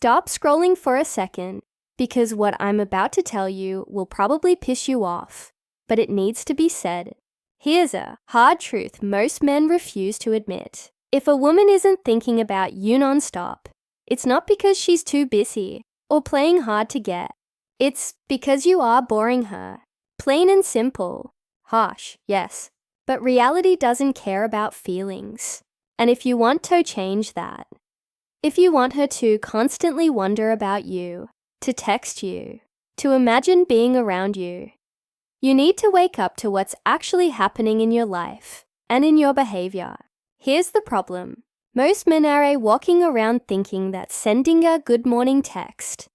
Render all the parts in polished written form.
Stop scrolling for a second, because what I'm about to tell you will probably piss you off, but it needs to be said. Here's a hard truth most men refuse to admit. If a woman isn't thinking about you nonstop, it's not because she's too busy or playing hard to get. It's because you are boring her. Plain and simple. Harsh, yes. But reality doesn't care about feelings. And if you want to change that, if you want her to constantly wonder about you, to text you, to imagine being around you, you need to wake up to what's actually happening in your life and in your behavior. Here's the problem. Most men are walking around thinking that sending a good morning text,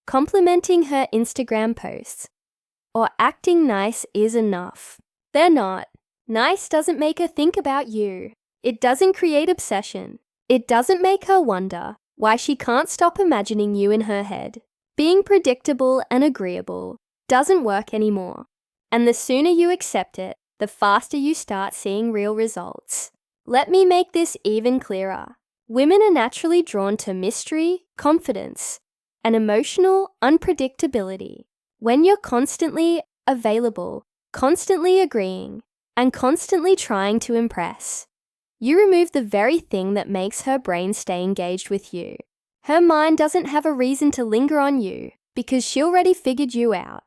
complimenting her Instagram posts, or acting nice is enough. They're not. Nice doesn't make her think about you. It doesn't create obsession. It doesn't make her wonder why she can't stop imagining you in her head. Being predictable and agreeable doesn't work anymore. And the sooner you accept it, the faster you start seeing real results. Let me make this even clearer. Women are naturally drawn to mystery, confidence, and emotional unpredictability. When you're constantly available, constantly agreeing, and constantly trying to impress, you remove the very thing that makes her brain stay engaged with you. Her mind doesn't have a reason to linger on you because she already figured you out.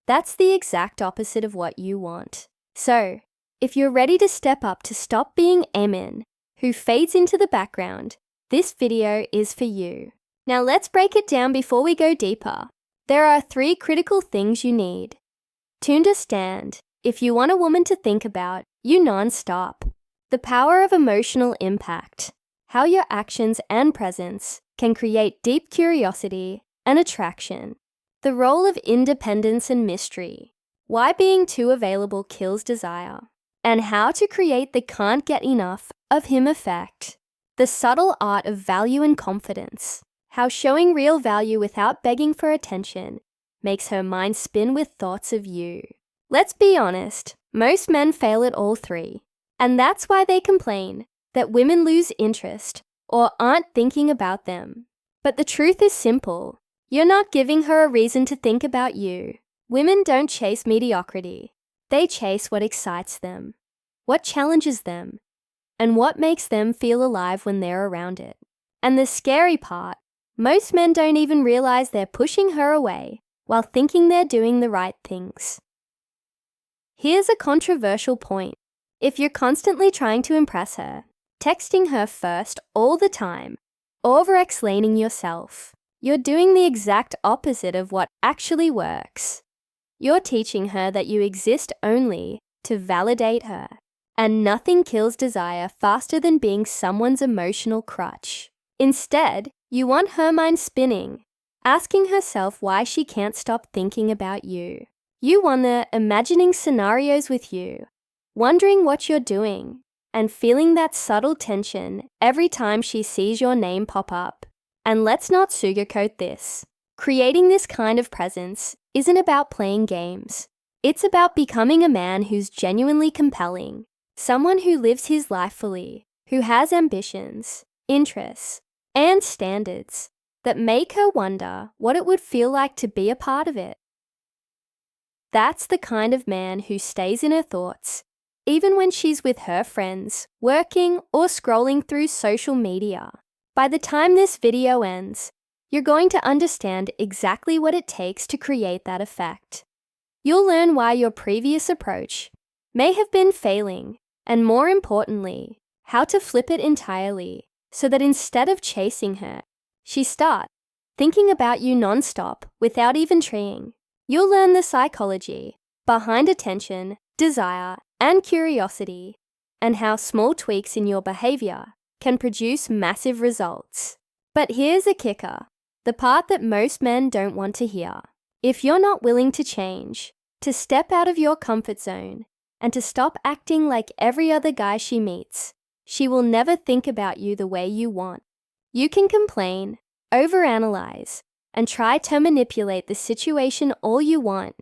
That's the exact opposite of what you want. So, if you're ready to step up to stop being Emin, who fades into the background, this video is for you. Now let's break it down before we go deeper. There are 3 critical things you need to understand if you want a woman to think about you non-stop. The power of emotional impact. How your actions and presence can create deep curiosity and attraction. The role of independence and mystery. Why being too available kills desire. And how to create the can't get enough of him effect. The subtle art of value and confidence. How showing real value without begging for attention makes her mind spin with thoughts of you. Let's be honest, most men fail at all 3. And that's why they complain that women lose interest or aren't thinking about them. But the truth is simple. You're not giving her a reason to think about you. Women don't chase mediocrity. They chase what excites them, what challenges them, and what makes them feel alive when they're around it. And the scary part, most men don't even realize they're pushing her away while thinking they're doing the right things. Here's a controversial point. If you're constantly trying to impress her, texting her first all the time, over-explaining yourself, you're doing the exact opposite of what actually works. You're teaching her that you exist only to validate her, and nothing kills desire faster than being someone's emotional crutch. Instead, you want her mind spinning, asking herself why she can't stop thinking about you. You want her imagining scenarios with you, wondering what you're doing, and feeling that subtle tension every time she sees your name pop up. And let's not sugarcoat this. Creating this kind of presence isn't about playing games. It's about becoming a man who's genuinely compelling, someone who lives his life fully, who has ambitions, interests, and standards that make her wonder what it would feel like to be a part of it. That's the kind of man who stays in her thoughts, even when she's with her friends, working, or scrolling through social media. By the time this video ends, you're going to understand exactly what it takes to create that effect. You'll learn why your previous approach may have been failing, and more importantly, how to flip it entirely so that instead of chasing her, she starts thinking about you nonstop without even trying. You'll learn the psychology behind attention, desire, and curiosity, and how small tweaks in your behavior can produce massive results. But here's a kicker, the part that most men don't want to hear. If you're not willing to change, to step out of your comfort zone, and to stop acting like every other guy she meets, she will never think about you the way you want. You can complain, overanalyze, and try to manipulate the situation all you want,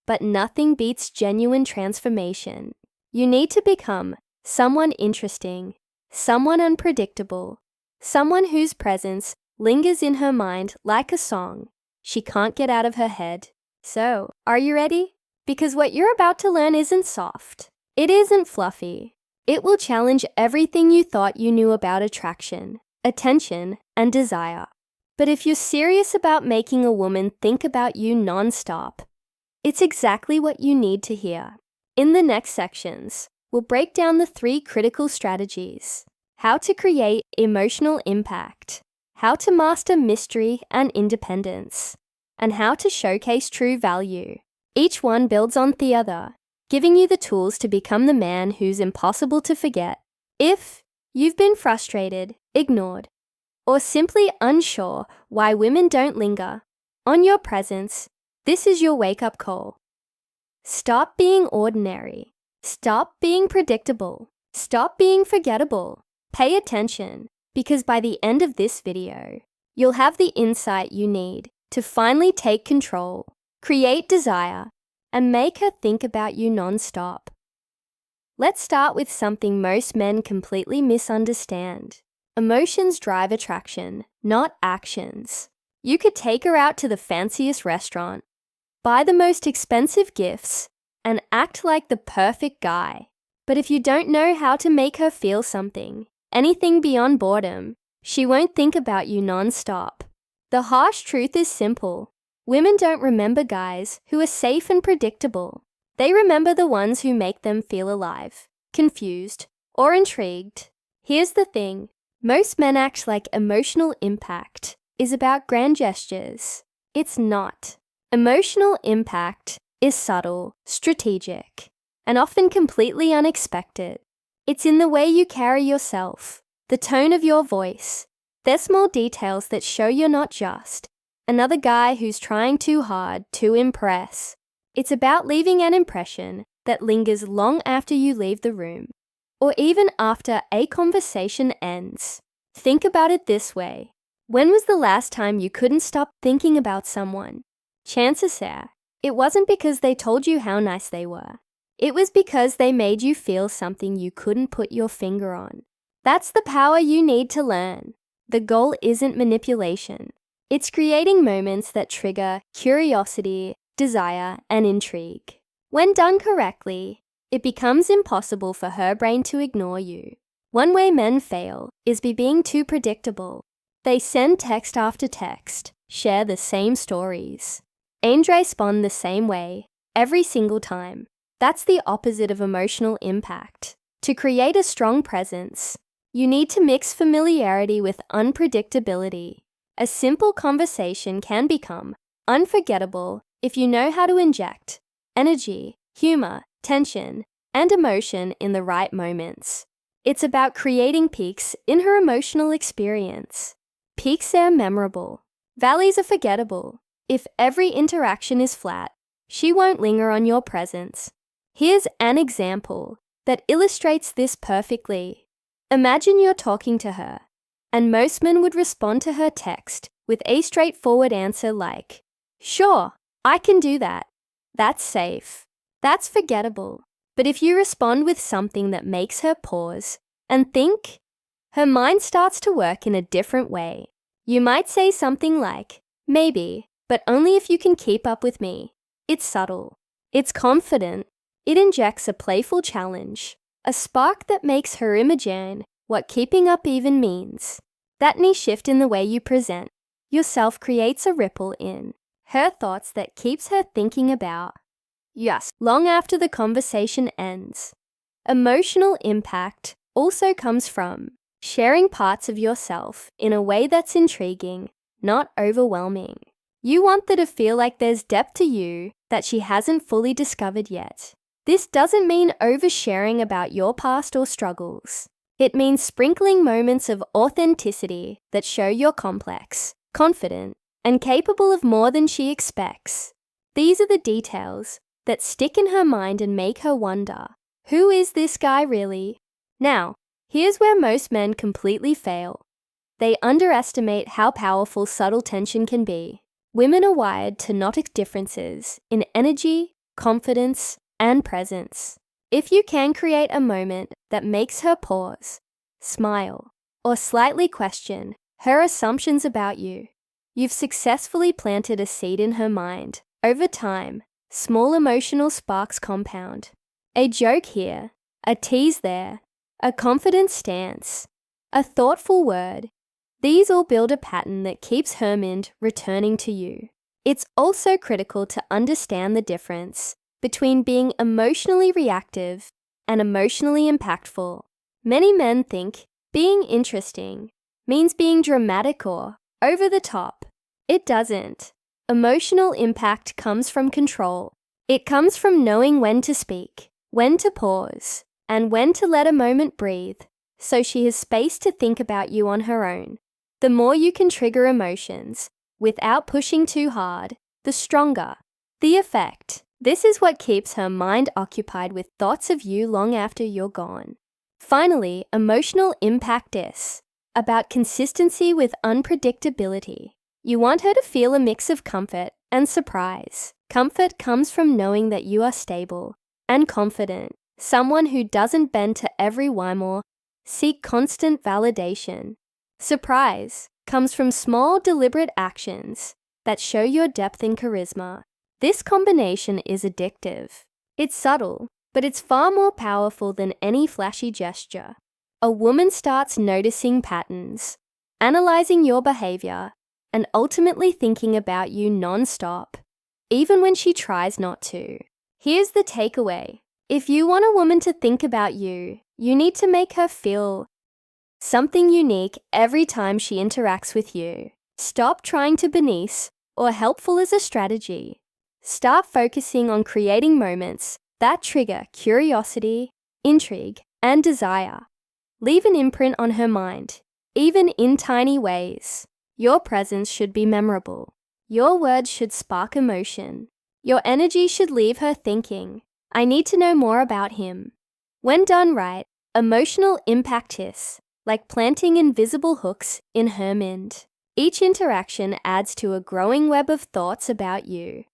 but nothing beats genuine transformation. You need to become someone interesting, someone unpredictable, someone whose presence lingers in her mind like a song she can't get out of her head. So, are you ready? Because what you're about to learn isn't soft. It isn't fluffy. It will challenge everything you thought you knew about attraction, attention, and desire. But if you're serious about making a woman think about you non-stop, it's exactly what you need to hear. In the next sections, we'll break down the 3 critical strategies: how to create emotional impact, how to master mystery and independence, and how to showcase true value. Each one builds on the other, giving you the tools to become the man who's impossible to forget. If you've been frustrated, ignored, or simply unsure why women don't linger on your presence, this is your wake-up call. Stop being ordinary. Stop being predictable. Stop being forgettable. Pay attention, because by the end of this video, you'll have the insight you need to finally take control, create desire, and make her think about you non-stop. Let's start with something most men completely misunderstand. Emotions drive attraction, not actions. You could take her out to the fanciest restaurant, buy the most expensive gifts, and act like the perfect guy. But if you don't know how to make her feel something, anything beyond boredom, she won't think about you non-stop. The harsh truth is simple. Women don't remember guys who are safe and predictable. They remember the ones who make them feel alive, confused, or intrigued. Here's the thing. Most men act like emotional impact is about grand gestures. It's not. Emotional impact is subtle, strategic, and often completely unexpected. It's in the way you carry yourself, the tone of your voice. They're small details that show you're not just another guy who's trying too hard to impress. It's about leaving an impression that lingers long after you leave the room, or even after a conversation ends. Think about it this way. When was the last time you couldn't stop thinking about someone? Chances are, it wasn't because they told you how nice they were. It was because they made you feel something you couldn't put your finger on. That's the power you need to learn. The goal isn't manipulation. It's creating moments that trigger curiosity, desire, and intrigue. When done correctly, it becomes impossible for her brain to ignore you. One way men fail is by being too predictable. They send text after text, share the same stories, and respond the same way every single time. That's the opposite of emotional impact. To create a strong presence, you need to mix familiarity with unpredictability. A simple conversation can become unforgettable if you know how to inject energy, humor, tension, and emotion in the right moments. It's about creating peaks in her emotional experience. Peaks are memorable. Valleys are forgettable. If every interaction is flat, she won't linger on your presence. Here's an example that illustrates this perfectly. Imagine you're talking to her, and most men would respond to her text with a straightforward answer like, "Sure, I can do that." That's safe. That's forgettable. But if you respond with something that makes her pause and think, her mind starts to work in a different way. You might say something like, "Maybe, but only if you can keep up with me." It's subtle. It's confident. It injects a playful challenge, a spark that makes her imagine what keeping up even means. That niche shift in the way you present yourself creates a ripple in her thoughts that keeps her thinking about yes long after the conversation ends. Emotional impact also comes from sharing parts of yourself in a way that's intriguing, not overwhelming. You want her to feel like there's depth to you that she hasn't fully discovered yet. This doesn't mean oversharing about your past or struggles. It means sprinkling moments of authenticity that show you're complex, confident, and capable of more than she expects. These are the details that stick in her mind and make her wonder, who is this guy really? Now, here's where most men completely fail. They underestimate how powerful subtle tension can be. Women are wired to notice differences in energy, confidence, and presence. If you can create a moment that makes her pause, smile, or slightly question her assumptions about you. You've successfully planted a seed in her mind. Over time, small emotional sparks compound. A joke here, a tease there, a confident stance, a thoughtful word. These all build a pattern that keeps her mind returning to you. It's also critical to understand the difference between being emotionally reactive and emotionally impactful. Many men think being interesting means being dramatic or over the top. It doesn't. Emotional impact comes from control. It comes from knowing when to speak, when to pause, and when to let a moment breathe, so she has space to think about you on her own. The more you can trigger emotions without pushing too hard, the stronger the effect. This is what keeps her mind occupied with thoughts of you long after you're gone. Finally, emotional impact is about consistency with unpredictability. You want her to feel a mix of comfort and surprise. Comfort comes from knowing that you are stable and confident, someone who doesn't bend to every whim or seek constant validation. Surprise comes from small, deliberate actions that show your depth and charisma. This combination is addictive. It's subtle, but it's far more powerful than any flashy gesture. A woman starts noticing patterns, analyzing your behavior, and ultimately thinking about you non-stop, even when she tries not to. Here's the takeaway. If you want a woman to think about you, you need to make her feel something unique every time she interacts with you. Stop trying to be nice or helpful as a strategy. Start focusing on creating moments that trigger curiosity, intrigue, and desire. Leave an imprint on her mind, even in tiny ways. Your presence should be memorable. Your words should spark emotion. Your energy should leave her thinking, I need to know more about him. When done right, emotional impact is like planting invisible hooks in her mind. Each interaction adds to a growing web of thoughts about you,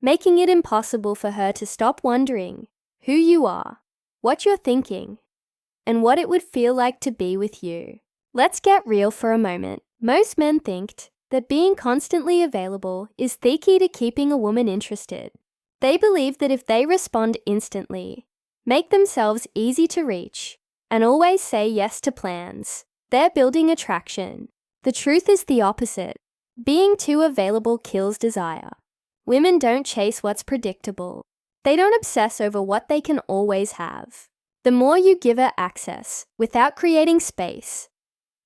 making it impossible for her to stop wondering who you are, what you're thinking, and what it would feel like to be with you. Let's get real for a moment. Most men think that being constantly available is the key to keeping a woman interested. They believe that if they respond instantly, make themselves easy to reach, and always say yes to plans, they're building attraction. The truth is the opposite. Being too available kills desire. Women don't chase what's predictable. They don't obsess over what they can always have. The more you give her access without creating space,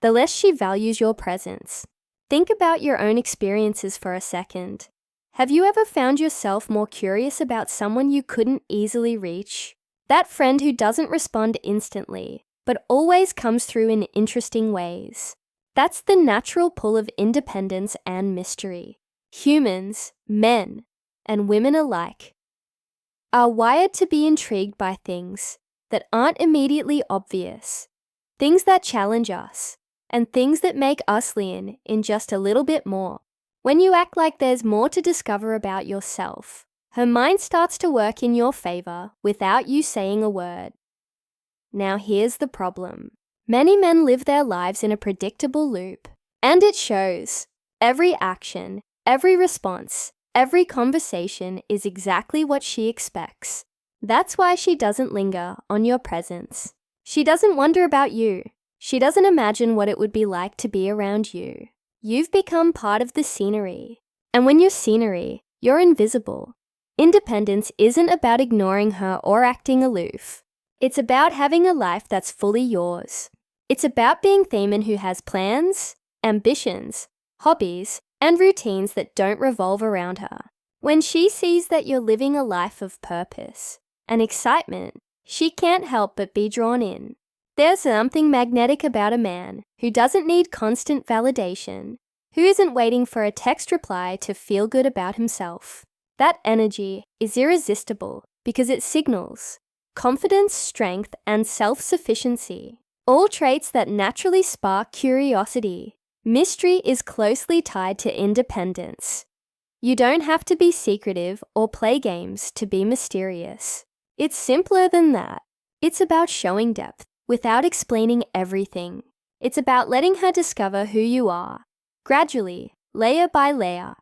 the less she values your presence. Think about your own experiences for a second. Have you ever found yourself more curious about someone you couldn't easily reach? That friend who doesn't respond instantly, but always comes through in interesting ways. That's the natural pull of independence and mystery. Humans, men, and women alike, are wired to be intrigued by things that aren't immediately obvious, things that challenge us, and things that make us lean in just a little bit more. When you act like there's more to discover about yourself, her mind starts to work in your favor without you saying a word. Now here's the problem. Many men live their lives in a predictable loop, and it shows. Every action, every response, every conversation is exactly what she expects. That's why she doesn't linger on your presence. She doesn't wonder about you. She doesn't imagine what it would be like to be around you. You've become part of the scenery. And when you're scenery, you're invisible. Independence isn't about ignoring her or acting aloof. It's about having a life that's fully yours. It's about being the man who has plans, ambitions, hobbies, and routines that don't revolve around her. When she sees that you're living a life of purpose and excitement, she can't help but be drawn in. There's something magnetic about a man who doesn't need constant validation, who isn't waiting for a text reply to feel good about himself. That energy is irresistible because it signals confidence, strength, and self-sufficiency, all traits that naturally spark curiosity. Mystery is closely tied to independence. You don't have to be secretive or play games to be mysterious. It's simpler than that. It's about showing depth without explaining everything. It's about letting her discover who you are, gradually, layer by layer.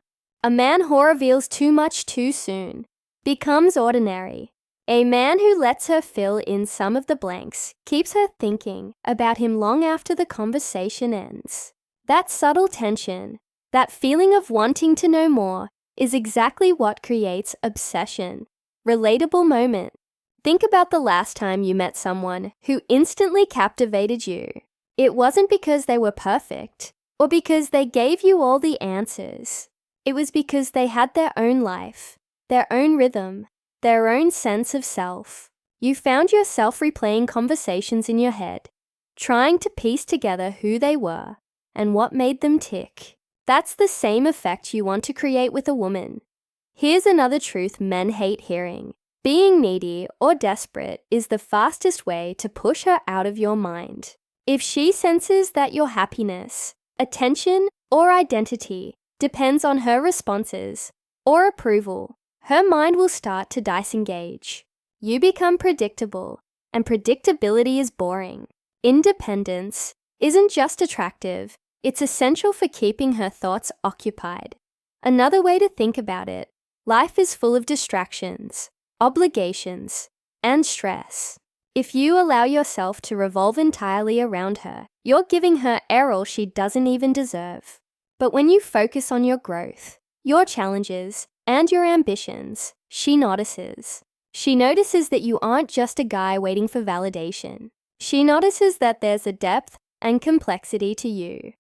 A man who reveals too much too soon becomes ordinary. A man who lets her fill in some of the blanks keeps her thinking about him long after the conversation ends. That subtle tension, that feeling of wanting to know more, is exactly what creates obsession. Relatable moment. Think about the last time you met someone who instantly captivated you. It wasn't because they were perfect or because they gave you all the answers. It was because they had their own life, their own rhythm, their own sense of self. You found yourself replaying conversations in your head, trying to piece together who they were and what made them tick. That's the same effect you want to create with a woman. Here's another truth men hate hearing. Being needy or desperate is the fastest way to push her out of your mind. If she senses that your happiness, attention, or identity depends on her responses or approval, her mind will start to disengage. You become predictable, and predictability is boring. Independence isn't just attractive, it's essential for keeping her thoughts occupied. Another way to think about it, life is full of distractions, obligations, and stress. If you allow yourself to revolve entirely around her, you're giving her air she doesn't even deserve. But when you focus on your growth, your challenges, and your ambitions, she notices. She notices that you aren't just a guy waiting for validation. She notices that there's a depth and complexity to you.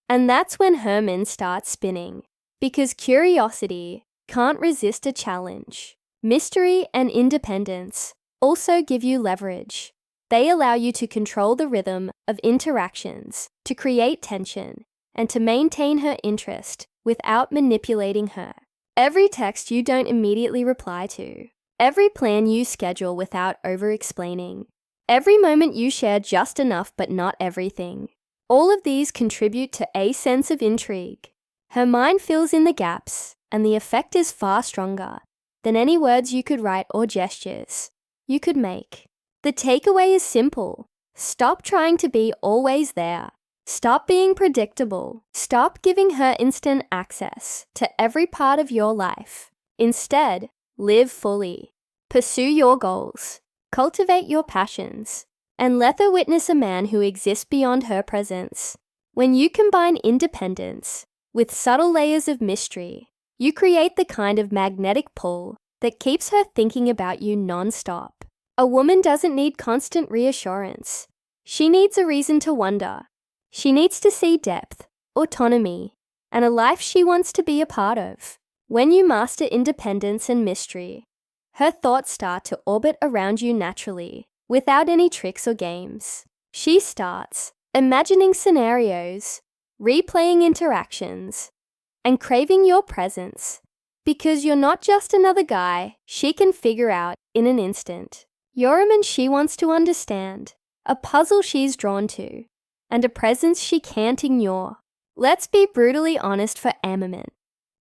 And that's when Herman starts spinning, because curiosity can't resist a challenge. Mystery and independence also give you leverage. They allow you to control the rhythm of interactions, to create tension, and to maintain her interest without manipulating her. Every text you don't immediately reply to, every plan you schedule without over-explaining, every moment you share just enough but not everything, all of these contribute to a sense of intrigue. Her mind fills in the gaps, and the effect is far stronger than any words you could write or gestures you could make. The takeaway is simple. Stop trying to be always there. Stop being predictable. Stop giving her instant access to every part of your life. Instead, live fully. Pursue your goals. Cultivate your passions. And let her witness a man who exists beyond her presence. When you combine independence with subtle layers of mystery, you create the kind of magnetic pull that keeps her thinking about you non-stop. A woman doesn't need constant reassurance. She needs a reason to wonder. She needs to see depth, autonomy, and a life she wants to be a part of. When you master independence and mystery, her thoughts start to orbit around you naturally, without any tricks or games. She starts imagining scenarios, replaying interactions, and craving your presence, because you're not just another guy she can figure out in an instant. You're a man she wants to understand, a puzzle she's drawn to, and a presence she can't ignore. Let's be brutally honest for a moment.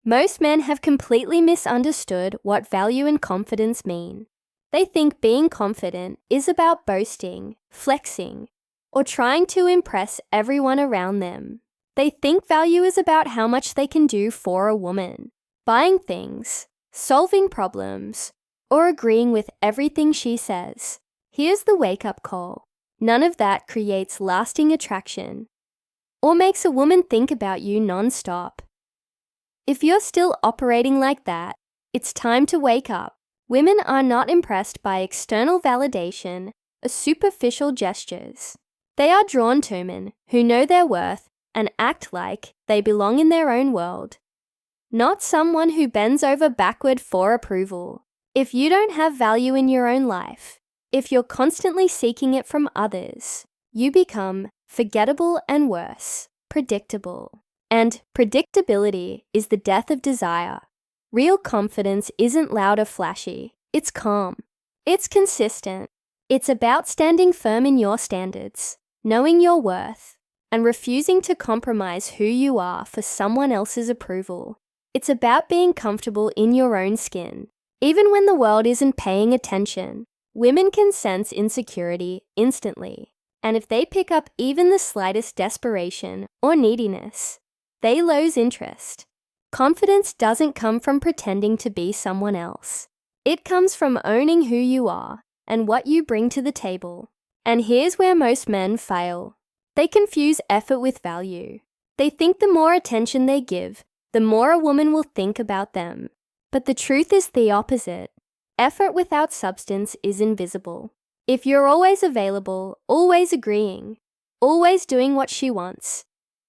Most men have completely misunderstood what value and confidence mean. They think being confident is about boasting, flexing, or trying to impress everyone around them. They think value is about how much they can do for a woman, buying things, solving problems, or agreeing with everything she says. Here's the wake-up call. None of that creates lasting attraction or makes a woman think about you non-stop. If you're still operating like that, it's time to wake up. Women are not impressed by external validation or superficial gestures. They are drawn to men who know their worth and act like they belong in their own world, not someone who bends over backward for approval. If you don't have value in your own life, if you're constantly seeking it from others, you become forgettable and worse, predictable. And predictability is the death of desire. Real confidence isn't loud or flashy. It's calm. It's consistent. It's about standing firm in your standards, knowing your worth, and refusing to compromise who you are for someone else's approval. It's about being comfortable in your own skin. Even when the world isn't paying attention, women can sense insecurity instantly. And if they pick up even the slightest desperation or neediness, they lose interest. Confidence doesn't come from pretending to be someone else. It comes from owning who you are and what you bring to the table. And here's where most men fail. They confuse effort with value. They think the more attention they give, the more a woman will think about them. But the truth is the opposite. Effort without substance is invisible. If you're always available, always agreeing, always doing what she wants,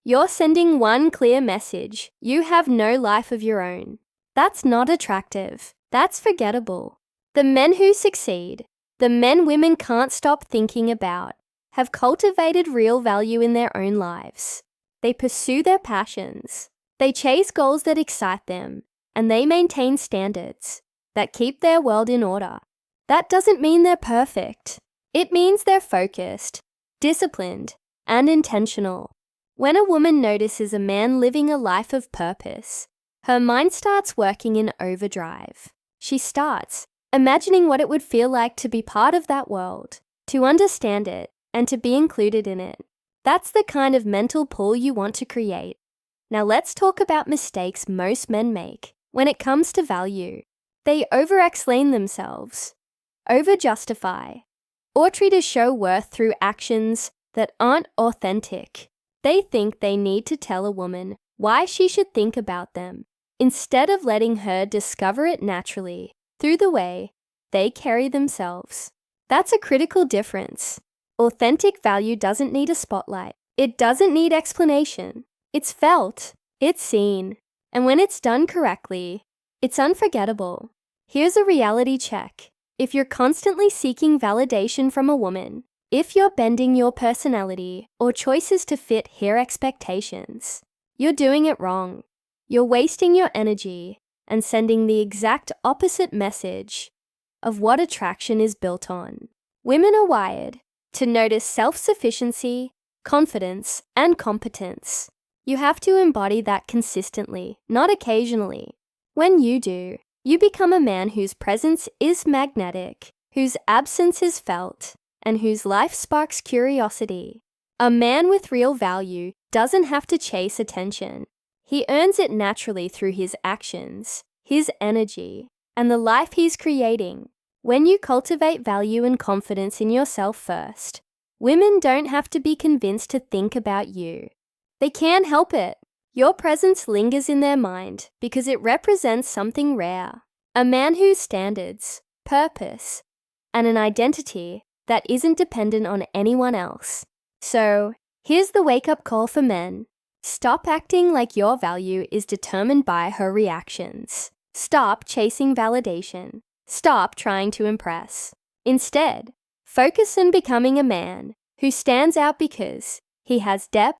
you're sending one clear message: you have no life of your own. That's not attractive. That's forgettable. The men who succeed, the men women can't stop thinking about, have cultivated real value in their own lives. They pursue their passions. They chase goals that excite them, and they maintain standards that keep their world in order. That doesn't mean they're perfect. It means they're focused, disciplined, and intentional. When a woman notices a man living a life of purpose, her mind starts working in overdrive. She starts imagining what it would feel like to be part of that world, to understand it, and to be included in it. That's the kind of mental pull you want to create. Now let's talk about mistakes most men make when it comes to value. They over-explain themselves, over-justify, or try to show worth through actions that aren't authentic. They think they need to tell a woman why she should think about them, instead of letting her discover it naturally through the way they carry themselves. That's a critical difference. Authentic value doesn't need a spotlight. It doesn't need explanation. It's felt, it's seen, and when it's done correctly, it's unforgettable. Here's a reality check. If you're constantly seeking validation from a woman, if you're bending your personality or choices to fit her expectations, you're doing it wrong. You're wasting your energy and sending the exact opposite message of what attraction is built on. Women are wired to notice self-sufficiency, confidence, and competence. You have to embody that consistently, not occasionally. When you do, you become a man whose presence is magnetic, whose absence is felt, and whose life sparks curiosity. A man with real value doesn't have to chase attention. He earns it naturally through his actions, his energy, and the life he's creating. When you cultivate value and confidence in yourself first, women don't have to be convinced to think about you. They can't help it. Your presence lingers in their mind because it represents something rare. A man whose standards, purpose, and an identity that isn't dependent on anyone else. So, here's the wake-up call for men. Stop acting like your value is determined by her reactions. Stop chasing validation. Stop trying to impress. Instead, focus on becoming a man who stands out because he has depth,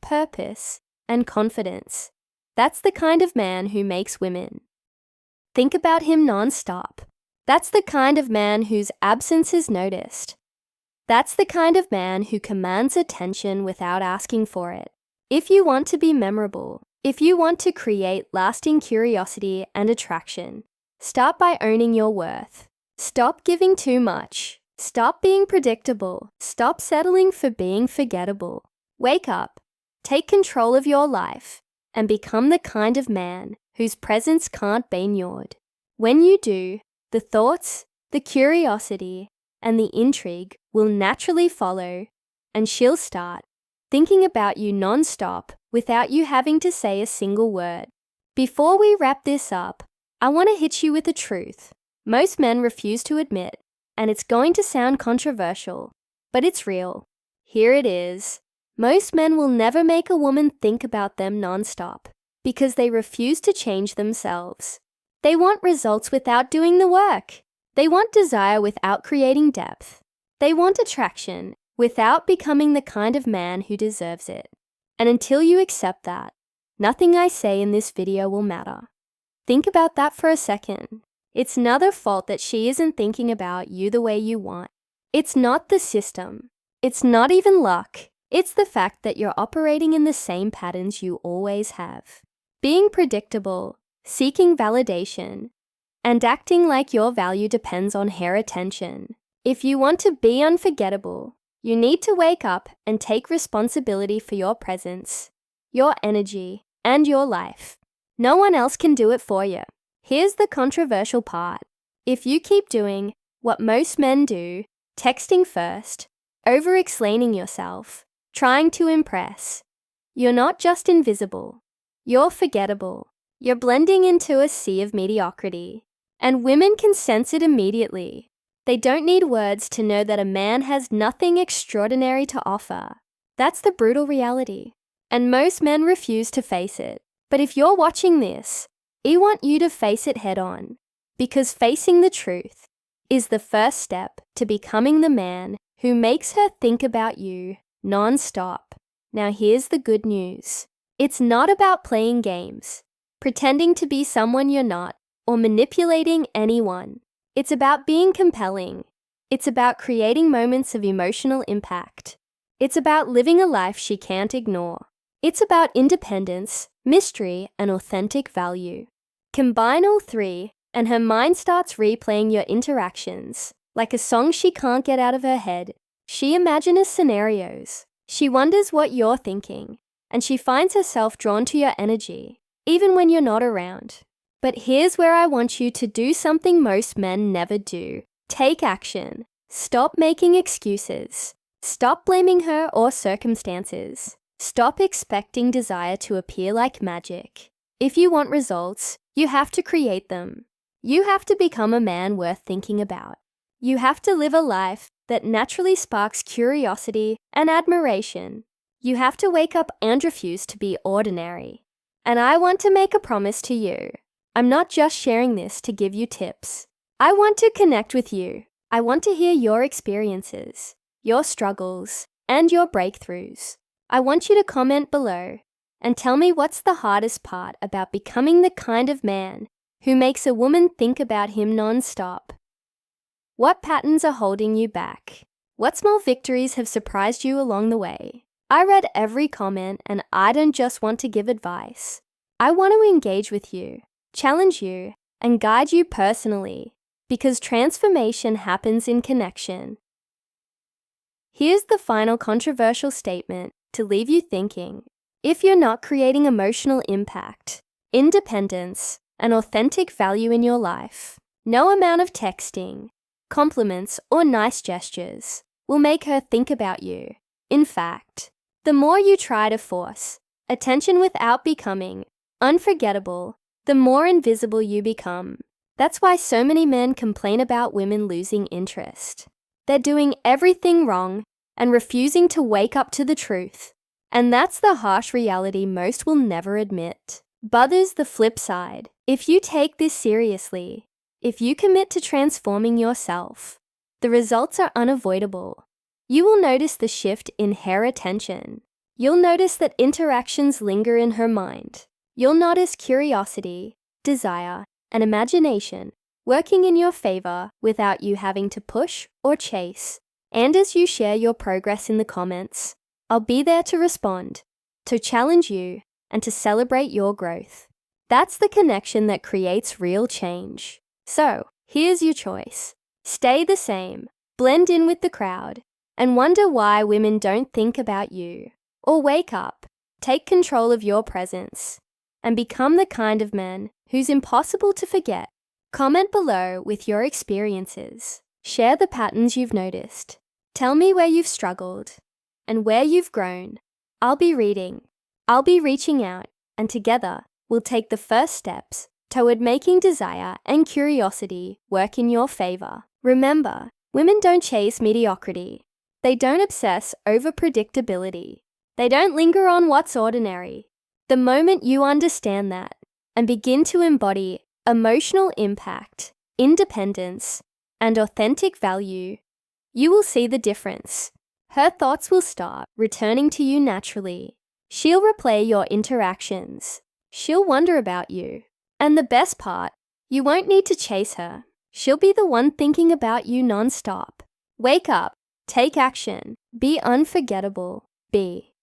purpose, and confidence. That's the kind of man who makes women think about him non-stop. That's the kind of man whose absence is noticed. That's the kind of man who commands attention without asking for it. If you want to be memorable, if you want to create lasting curiosity and attraction, start by owning your worth. Stop giving too much. Stop being predictable. Stop settling for being forgettable. Wake up, take control of your life, and become the kind of man whose presence can't be ignored. When you do, the thoughts, the curiosity, and the intrigue will naturally follow, and she'll start thinking about you non-stop without you having to say a single word. Before we wrap this up, I want to hit you with the truth. Most men refuse to admit, and it's going to sound controversial, but it's real. Here it is. Most men will never make a woman think about them non-stop because they refuse to change themselves. They want results without doing the work. They want desire without creating depth. They want attraction without becoming the kind of man who deserves it. And until you accept that, nothing I say in this video will matter. Think about that for a second. It's another fault that she isn't thinking about you the way you want. It's not the system. It's not even luck. It's the fact that you're operating in the same patterns you always have. Being predictable, seeking validation, and acting like your value depends on her attention. If you want to be unforgettable, You need to wake up and take responsibility for your presence, your energy, and your life. No one else can do it for you. Here's the controversial part. If you keep doing what most men do, texting first, over-explaining yourself, trying to impress, you're not just invisible. You're forgettable. You're blending into a sea of mediocrity. And women can sense it immediately. They don't need words to know that a man has nothing extraordinary to offer. That's the brutal reality. And most men refuse to face it. But if you're watching this, I want you to face it head on. Because facing the truth is the first step to becoming the man who makes her think about you non-stop. Now here's the good news. It's not about playing games, pretending to be someone you're not, or manipulating anyone. It's about being compelling. It's about creating moments of emotional impact. It's about living a life she can't ignore. It's about independence, mystery, and authentic value. Combine all three, and her mind starts replaying your interactions. Like a song she can't get out of her head. She imagines scenarios. She wonders what you're thinking, and she finds herself drawn to your energy, even when you're not around. But here's where I want you to do something most men never do. Take action. Stop making excuses. Stop blaming her or circumstances. Stop expecting desire to appear like magic. If you want results, you have to create them. You have to become a man worth thinking about. You have to live a life that naturally sparks curiosity and admiration. You have to wake up and refuse to be ordinary. And I want to make a promise to you. I'm not just sharing this to give you tips. I want to connect with you. I want to hear your experiences, your struggles, and your breakthroughs. I want you to comment below and tell me what's the hardest part about becoming the kind of man who makes a woman think about him non-stop. What patterns are holding you back? What small victories have surprised you along the way? I read every comment, and I don't just want to give advice. I want to engage with you, challenge you, and guide you personally, because transformation happens in connection. Here's the final controversial statement to leave you thinking. If you're not creating emotional impact, independence, and authentic value in your life, no amount of texting, compliments, or nice gestures will make her think about you. In fact, the more you try to force attention without becoming unforgettable, the more invisible you become. That's why so many men complain about women losing interest. They're doing everything wrong and refusing to wake up to the truth. And that's the harsh reality most will never admit. But there's the flip side. If you take this seriously, if you commit to transforming yourself, the results are unavoidable. You will notice the shift in her attention. You'll notice that interactions linger in her mind. You'll notice curiosity, desire, and imagination working in your favor without you having to push or chase. And as you share your progress in the comments, I'll be there to respond, to challenge you, and to celebrate your growth. That's the connection that creates real change. So, here's your choice. Stay the same, blend in with the crowd, and wonder why women don't think about you. Or wake up, take control of your presence, and become the kind of man who's impossible to forget. Comment below with your experiences. Share the patterns you've noticed. Tell me where you've struggled and where you've grown. I'll be reading. I'll be reaching out, and together we'll take the first steps toward making desire and curiosity work in your favor. Remember, women don't chase mediocrity. They don't obsess over predictability. They don't linger on what's ordinary. The moment you understand that and begin to embody emotional impact, independence, and authentic value, you will see the difference. Her thoughts will start returning to you naturally. She'll replay your interactions. She'll wonder about you. And the best part, you won't need to chase her. She'll be the one thinking about you non-stop. Wake up, take action, be unforgettable, be.